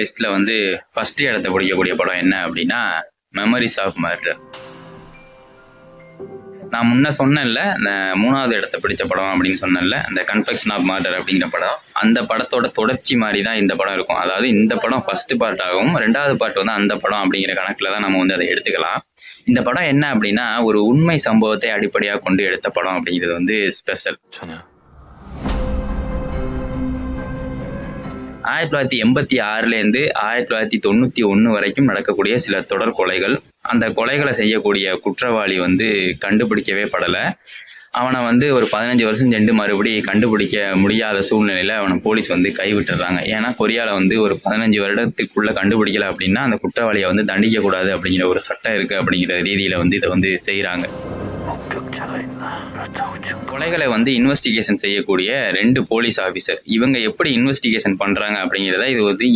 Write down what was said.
லிஸ்ட்டில் வந்து ஃபஸ்ட்டு இடத்த பிடிக்கக்கூடிய படம் என்ன அப்படின்னா மெமரிஸ் ஆஃப் மர்டர். நான் முன்ன சொன்னேன்ல, இந்த 3வது இடத்த பிடிச்ச படம் அப்படின்னு சொன்னேன்ல, இந்த கன்ஃபெக்ஷன் ஆஃப் மர்டர் அப்படிங்கிற படம். அந்த படத்தோட தொடர்ச்சி மாதிரி தான் இந்த படம் இருக்கும். அதாவது இந்த படம் ஃபஸ்ட்டு பார்ட் ஆகும், 2வது பார்ட் வந்து அந்த படம் அப்படிங்கிற கணக்கில் தான் நம்ம வந்து அதை எடுத்துக்கலாம். இந்த படம் என்ன அப்படின்னா ஒரு உண்மை சம்பவத்தை அடிப்படையாக கொண்டு எடுத்த படம் அப்படிங்கிறது வந்து ஸ்பெஷல். 1986லேருந்து 1991 வரைக்கும் நடக்கக்கூடிய சில தொடர் கொலைகள். அந்த கொலைகளை செய்யக்கூடிய குற்றவாளி வந்து கண்டுபிடிக்கவே படலை. அவனை வந்து ஒரு 15 வருஷம் சென்று மறுபடி கண்டுபிடிக்க முடியாத சூழ்நிலையில் அவனை போலீஸ் வந்து கைவிட்டுறாங்க. ஏன்னா கொரியாவில் வந்து ஒரு 15 வருடத்துக்குள்ளே கண்டுபிடிக்கல அப்படின்னா அந்த குற்றவாளியை வந்து தண்டிக்கக்கூடாது அப்படிங்கிற ஒரு சட்டம் இருக்குது. அப்படிங்கிற ரீதியில் வந்து இதை வந்து செய்கிறாங்க. கொலைகளை வந்து இன்வெஸ்டிகேஷன் செய்யக்கூடிய 2 போலீஸ் ஆஃபீஸர். இவங்க எப்படி இன்வெஸ்டிகேஷன் பண்ணுறாங்க அப்படிங்கிறத இது வந்து